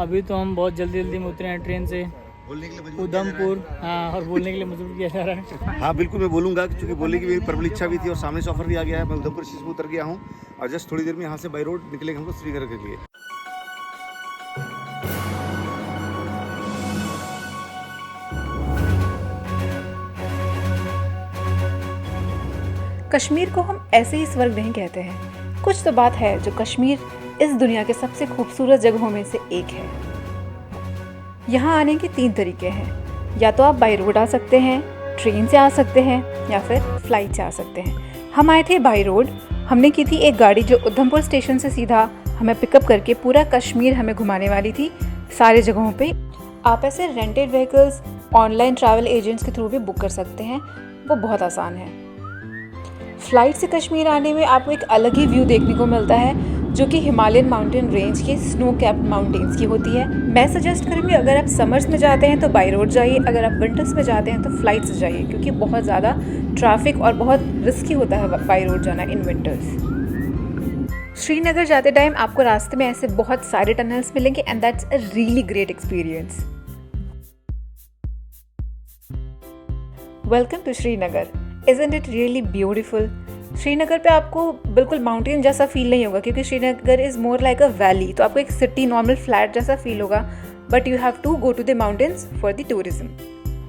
अभी तो हम बहुत जल्दी जल्दी में उतरे हैं ट्रेन से बोलने के लिए मजबूर उधमपुर। हाँ, और बोलने के लिए मजबूर किया जा रहा है। हाँ बिल्कुल मैं बोलूँगा क्योंकि बोलने की मेरी प्रबल इच्छा भी थी और सामने से ऑफर भी आ गया है। मैं उधमपुर स्टेशन पर उतर गया हूँ और जस्ट थोड़ी देर में यहाँ से बाई रोड निकलेंगे हमको श्रीनगर के लिए। कश्मीर को हम ऐसे ही स्वर्ग नहीं कहते हैं, कुछ तो बात है जो कश्मीर इस दुनिया के सबसे खूबसूरत जगहों में से एक है। यहाँ आने के 3 तरीके हैं, या तो आप बाई रोड आ सकते हैं, ट्रेन से आ सकते हैं या फिर फ्लाइट से आ सकते हैं। हम आए थे बाई रोड। हमने की थी एक गाड़ी जो उधमपुर स्टेशन से सीधा हमें पिकअप करके पूरा कश्मीर हमें घुमाने वाली थी, सारे जगहों पे। आप ऐसे rented vehicles online travel agents के थ्रू भी बुक कर सकते हैं, वो बहुत आसान है। फ्लाइट से कश्मीर आने में आपको एक अलग ही व्यू देखने को मिलता है, जो कि हिमालयन माउंटेन रेंज के स्नो कैप्ड माउंटेन्स की होती है। मैं सजेस्ट करूँगी अगर आप समर्स में जाते हैं तो बाई रोड जाइए, अगर आप विंटर्स में जाते हैं तो फ्लाइट से जाइए, क्योंकि बहुत ज़्यादा ट्रैफिक और बहुत रिस्की होता है बाई रोड जाना इन विंटर्स। श्रीनगर जाते टाइम आपको रास्ते में ऐसे बहुत सारे टनल्स मिलेंगे and that's a really great experience. Welcome to Srinagar. Isn't it really beautiful? Srinagar पे आपको बिल्कुल माउंटेन जैसा फील नहीं होगा, क्योंकि Srinagar is more like a valley. तो आपको एक सिटी नॉर्मल फ्लैट जैसा फील होगा, but you have to go to the mountains for the tourism.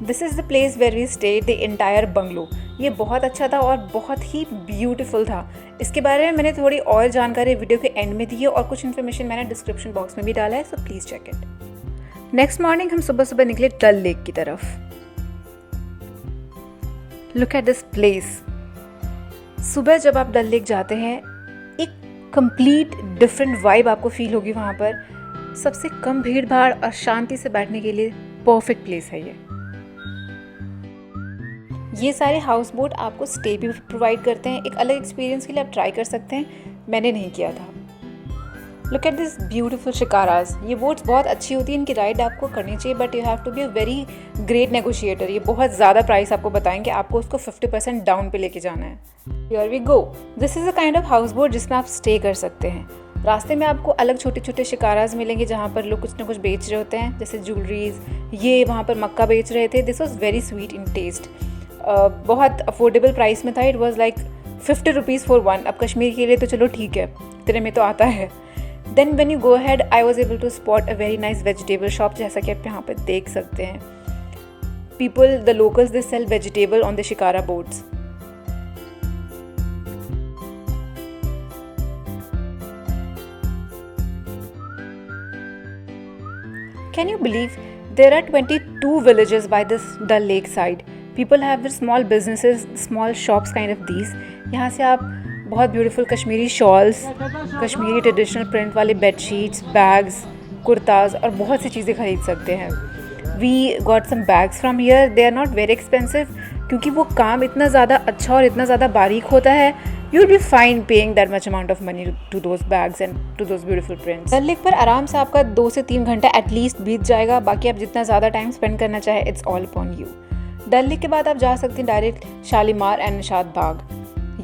This is the place where we stayed, the entire bungalow. ये बहुत अच्छा था और बहुत ही ब्यूटीफुल था। इसके बारे में मैंने थोड़ी और जानकारी वीडियो के एंड में दी है और कुछ इन्फॉर्मेशन मैंने डिस्क्रिप्शन बॉक्स में भी डाला है, so please check it. Next morning हम सुबह सुबह निकले डल लेक की तरफ। Look at this place. सुबह जब आप डल लेक जाते हैं, एक कंप्लीट डिफरेंट वाइब आपको फील होगी वहाँ पर। सबसे कम भीड़ भाड़ और शांति से बैठने के लिए परफेक्ट प्लेस है ये सारे हाउस बोट आपको स्टे भी प्रोवाइड करते हैं। एक अलग एक्सपीरियंस के लिए आप ट्राई कर सकते हैं, मैंने नहीं किया था। Look at this beautiful shikaras. ये बोट्स बहुत अच्छी होती है, इनकी राइड आपको करनी चाहिए, but you have to be a very great negotiator. ये बहुत ज़्यादा प्राइस आपको बताएंगे, आपको उसको 50% डाउन पे लेके जाना है। Here we go. This is a kind of houseboat जिसमें आप स्टे कर सकते हैं। रास्ते में आपको अलग छोटे छोटे शिकाराज मिलेंगे जहाँ पर लोग कुछ ना कुछ बेच रहे होते हैं, जैसे ज्वेलरीज। ये वहाँ पर मक्का बेच रहे थे। This was very sweet in taste. बहुत अफोर्डेबल प्राइस में था। It was like 50 rupees for one. अब कश्मीर के लिए तो चलो ठीक है, इतने में तो आता है। Then when you go ahead, I was able to spot a very nice vegetable shop, जैसा कि आप यहाँ पर देख सकते हैं। People, the locals, they sell vegetable on the shikara boats. Can you believe there are 22 villages by this Dal Lake side? People have their small businesses, small shops kind of these. यहाँ से आप बहुत beautiful Kashmiri shawls, Kashmiri traditional print वाले bedsheets, bags, kurtas और बहुत सी चीज़ें खरीद सकते हैं। We got some bags from here. They are not very expensive, क्योंकि वो काम इतना ज़्यादा अच्छा और इतना ज़्यादा बारीक होता है। You will be fine paying that much amount of money to those bags and to those beautiful prints. Dal lake पर आराम से आपका 2 से 3 घंटा एटलीस्ट बीत जाएगा। बाकी आप जितना ज़्यादा टाइम स्पेंड करना चाहे, it's all upon you. Dal lake के बाद आप जा सकते हैं डायरेक्ट शालीमार एंड निशात बाग।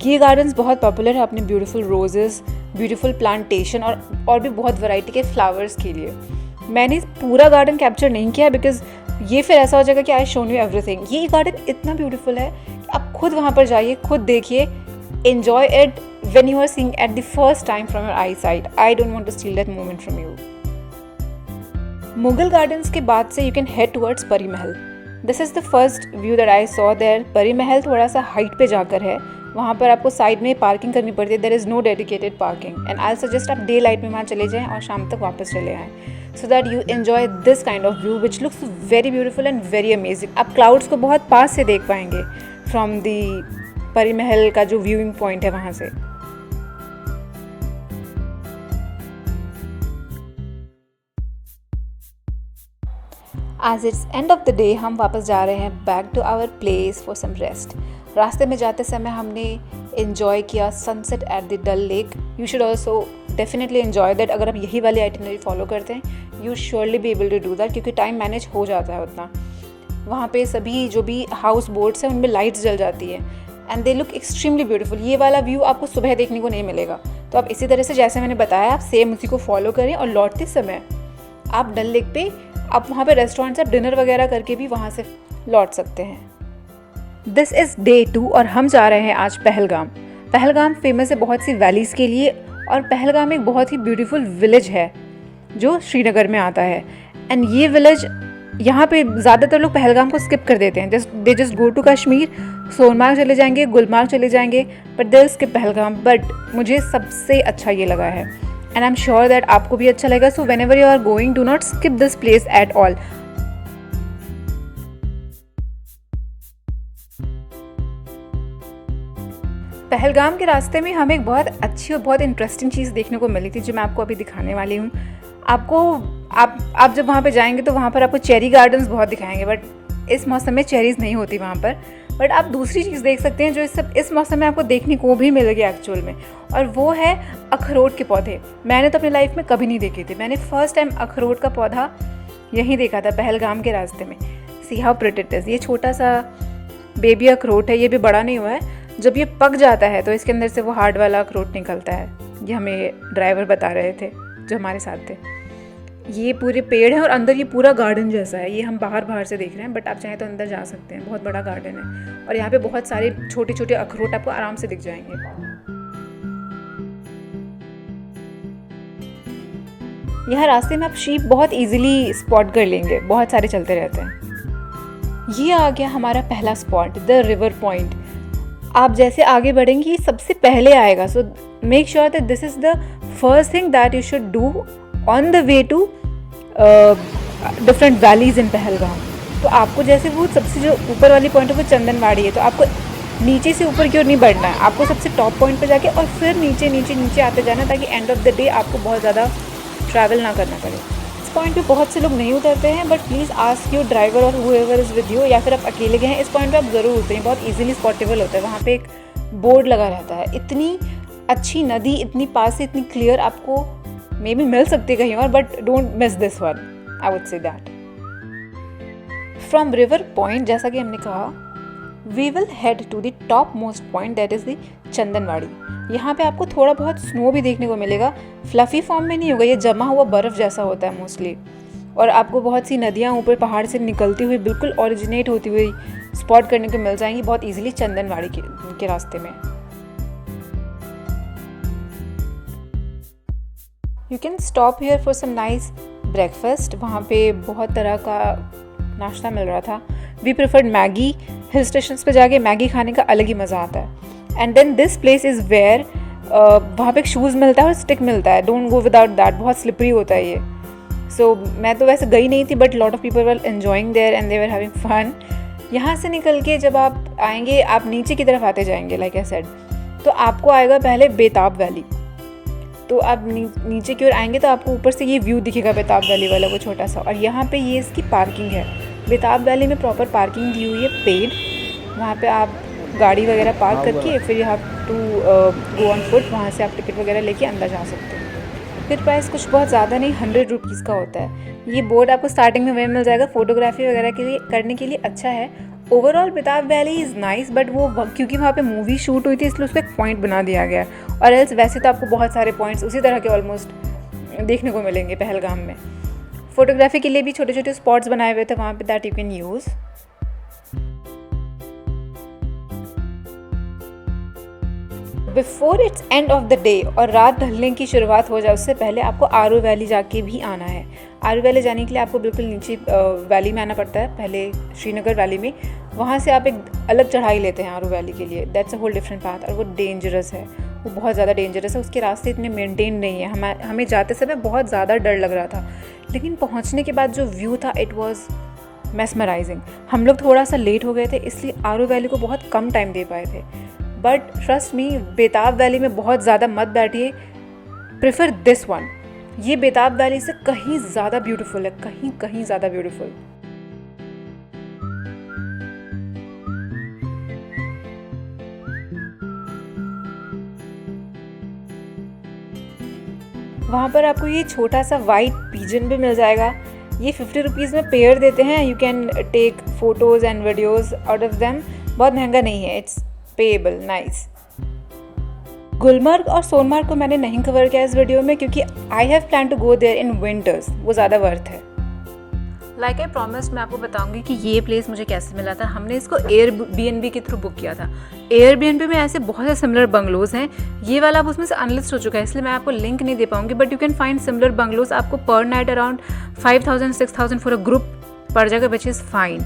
ये गार्डन्स बहुत पॉपुलर है अपने ब्यूटीफुल रोजेस, ब्यूटीफुल प्लांटेशन और भी बहुत वैरायटी के फ्लावर्स के लिए। मैंने पूरा गार्डन कैप्चर नहीं किया बिकॉज ये फिर ऐसा हो जाएगा कि आई शोन यू एवरीथिंग। ये गार्डन इतना ब्यूटीफुल है कि आप खुद वहाँ पर जाइए, खुद देखिए, enjoy it when you are seeing at the first time from your eyesight. I don't want to steal that moment from you. Mughal gardens के बाद से you can head towards Pari Mahal. This is the first view that I saw there. Pari Mahal थोड़ा सा height पे जाकर है, वहाँ पर आपको साइड में पार्किंग करनी पड़ती है। There is no dedicated parking and I suggest आप डे लाइट में वहाँ चले जाएँ और शाम तक वापस चले आएँ, so that you enjoy this kind of view which looks very beautiful and very amazing. आप क्लाउड्स को बहुत पास से देख पाएंगे फ्रॉम दी परी महल का जो व्यूइंग पॉइंट है वहाँ से। As it's end of the day, हम वापस जा रहे हैं back to our place for some rest. रास्ते में जाते समय हमने इन्जॉय किया sunset at the Dal lake. You should also definitely enjoy that. अगर आप यही वाली आइटिनरी फॉलो करते हैं, you surely be able to do that, क्योंकि टाइम मैनेज हो जाता है उतना। वहाँ पे सभी जो भी हाउस बोट्स हैं उनमें लाइट्स जल जाती है and they look extremely beautiful. ये वाला व्यू आपको सुबह देखने को नहीं मिलेगा। तो आप इसी तरह से जैसे मैंने बताया, आप सेम उसी को फॉलो करें और लौटते समय आप डल लेक पे आप वहाँ पे रेस्टोरेंट से आप डिनर वगैरह करके भी वहाँ से लौट सकते हैं। दिस इज़ डे 2 और हम जा रहे हैं आज पहलगाम। पहलगाम फेमस है बहुत सी वैलीज़ के लिए और पहलगाम एक बहुत ही ब्यूटीफुल विलेज है जो श्रीनगर में आता है। एंड ये विलेज यहाँ पे ज़्यादातर लोग पहलगाम को स्किप कर देते हैं, they just go to Kashmir, Sonmarg चले जाएंगे, गुलमार्ग चले जाएंगे, but they skip Pahalgam. But मुझे सबसे अच्छा ये लगा है and I am sure that आपको भी अच्छा लगेगा। So whenever you are going, do not skip this place at all. Pahalgam के रास्ते में हमें एक बहुत अच्छी और बहुत इंटरेस्टिंग चीज़ देखने को मिली थी जो मैं आपको अभी दिखाने वाली हूँ। आप जब वहाँ पे जाएंगे तो वहाँ पर आपको चेरी गार्डन्स बहुत दिखाएंगे, बट इस मौसम में चेरीज़ नहीं होती वहाँ पर। बट आप दूसरी चीज़ देख सकते हैं जो इस मौसम में आपको देखने को भी मिलेगी एक्चुअल में, और वो है अखरोट के पौधे। मैंने तो अपनी लाइफ में कभी नहीं देखे थे। मैंने फर्स्ट टाइम अखरोट का पौधा यहीं देखा था पहलगाम के रास्ते में। See how pretty it is. ये छोटा सा बेबी अखरोट है, ये भी बड़ा नहीं हुआ है। जब ये पक जाता है तो इसके अंदर से वो हार्ड वाला अखरोट निकलता है। ये हमें ड्राइवर बता रहे थे जो हमारे साथ थे। ये पूरे पेड़ है और अंदर ये पूरा गार्डन जैसा है। ये हम बाहर से देख रहे हैं, बट आप चाहें तो अंदर जा सकते हैं। बहुत बड़ा गार्डन है और यहाँ पे बहुत सारे छोटे छोटे अखरोट आपको आराम से दिख जाएंगे। यहाँ रास्ते में आप शीप बहुत इजीली स्पॉट कर लेंगे, बहुत सारे चलते रहते हैं। ये आ गया हमारा पहला स्पॉट, द रिवर पॉइंट। आप जैसे आगे बढ़ेंगे ये सबसे पहले आएगा। So make sure that this is the first thing that you should do on the way to different valleys in Pahalgam. तो आपको जैसे वो सबसे जो ऊपर वाली पॉइंट है वो चंदनवाड़ी है, तो आपको नीचे से ऊपर की ओर नहीं बढ़ना है। आपको सबसे टॉप पॉइंट पे जाके और फिर नीचे नीचे नीचे आते जाना, ताकि एंड ऑफ द डे आपको बहुत ज़्यादा ट्रैवल ना करना पड़े। इस पॉइंट पे बहुत से लोग नहीं उतरते हैं, but please ask your driver और हुएवर इज़ विद यू, या फिर आप अकेले गए हैं इस पॉइंट पे आप ज़रूर उतरें। बहुत इजीली स्पॉटेबल होता है। वहाँ पे एक बोर्ड लगा रहता है। इतनी अच्छी नदी, इतनी पास से, इतनी क्लियर, आपको मे बी मिल सकती है कहीं और, but don't miss this one, I would say that. From river point, जैसा कि हमने कहा, we will head to the topmost point, that is the Chandanwari. यहाँ पे आपको थोड़ा बहुत स्नो भी देखने को मिलेगा। फ्लफ़ी फॉर्म में नहीं होगा, ये जमा हुआ बर्फ़ जैसा होता है मोस्टली। और आपको बहुत सी नदियाँ ऊपर पहाड़ से निकलती हुई, बिल्कुल ओरिजिनेट होती हुई स्पॉट करने को मिल जाएंगी बहुत ईजिली चंदनवाड़ी के रास्ते में। You can stop here for some nice breakfast. वहाँ पे बहुत तरह का नाश्ता मिल रहा था। We preferred Maggi. Hill station पे जाके मैगी खाने का अलग ही मज़ा आता है। And then this place is where, वहाँ पे एक शूज़ मिलता है और स्टिक मिलता है। डोंट गो विदाउट दैट, बहुत स्लिपरी होता है ये। सो मैं तो वैसे गई नहीं थी, but lot of people were enjoying there and they were having fun. यहाँ से निकल के जब आप आएंगे, आप नीचे की तरफ आते जाएंगे लाइक आई सेड, तो आपको आएगा पहले बेताब वैली। तो आप नीचे की ओर आएंगे तो आपको ऊपर से ये व्यू दिखेगा बेताब वैली वाला, वो छोटा सा। और यहाँ पे ये इसकी पार्किंग है। बेताब वैली में प्रॉपर पार्किंग दी हुई है, पेड। वहाँ पे आप गाड़ी वगैरह पार्क करके फिर you have to go on foot. वहाँ से आप टिकट वगैरह लेके अंदर जा सकते हैं। फिर प्राइस कुछ बहुत ज़्यादा नहीं, 100 रुपीज़ का होता है। ये बोर्ड आपको स्टार्टिंग में वहीं मिल जाएगा। फोटोग्राफी वगैरह के लिए करने के लिए अच्छा है। ओवरऑल बेताब वैली इज़ नाइस, बट वो क्योंकि वहाँ पे मूवी शूट हुई थी इसलिए उसको एक पॉइंट बना दिया गया है। और एल्स वैसे तो आपको बहुत सारे पॉइंट्स उसी तरह के ऑलमोस्ट देखने को मिलेंगे पहलगाम में। फोटोग्राफी के लिए भी छोटे छोटे स्पॉट्स बनाए हुए थे वहाँ पे, that you can use. Before it's end of the day, और रात ढलने की शुरुआत हो जाए उससे पहले आपको आरू वैली जाके भी आना है। आरू वैली जाने के लिए आपको बिल्कुल नीचे वैली में आना पड़ता है, पहले श्रीनगर वैली में। वहाँ से आप एक अलग चढ़ाई लेते हैं आरू वैली के लिए। That's a whole different path, और वो डेंजरस है, वो बहुत ज़्यादा डेंजरस है। उसके रास्ते इतने मेंटेन नहीं है। हमें जाते समय बहुत ज़्यादा डर लग रहा था, लेकिन पहुँचने के बाद जो व्यू था इट वॉज मेस्मराइजिंग। हम लोग थोड़ा सा लेट हो गए थे, इसलिए आरू वैली को बहुत कम टाइम दे पाए थे। बट ट्रस्ट मी, बेताब वैली में बहुत ज़्यादा मत बैठिए। Prefer this one. ये बेताब वैली से कहीं ज़्यादा ब्यूटीफुल है, कहीं ज़्यादा ब्यूटीफुल। वहाँ पर आपको ये छोटा सा वाइट पिजन भी मिल जाएगा। ये 50 रुपीज़ में पेयर देते हैं। You can take photos and videos out of them. बहुत महंगा नहीं है, इट्स पेएबल, नाइस। गुलमर्ग और सोनमार्ग को मैंने नहीं कवर किया इस वीडियो में क्योंकि I have plan to go there in winters, वो ज़्यादा वर्थ है। लाइक आई प्रॉमिस, मैं आपको बताऊंगी कि ये प्लेस मुझे कैसे मिला था। हमने इसको एयरबीएनबी के थ्रू बुक किया था। एयरबीएनबी में ऐसे बहुत से सिमिलर बंगलोज हैं, ये वाला अब उसमें से अनलिस्ट हो चुका है, इसलिए मैं आपको लिंक नहीं दे पाऊंगी, but you can find similar bungalows. आपको पर night around 5,000-6,000 for a group पड़ जाएगा, विच इज़ फाइन।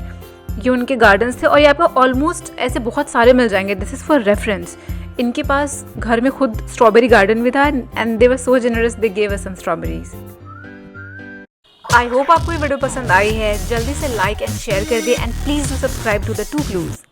ये उनके गार्डन्स थे और ये आपको ऑलमोस्ट ऐसे बहुत सारे मिल जाएंगे। This is for reference. इनके पास घर में खुद स्ट्रॉबेरी गार्डन भी था and they were so generous, they gave us some strawberries. I hope आपको ये वीडियो पसंद आई है। जल्दी से लाइक एंड शेयर कर दिए and please do subscribe to the two clues.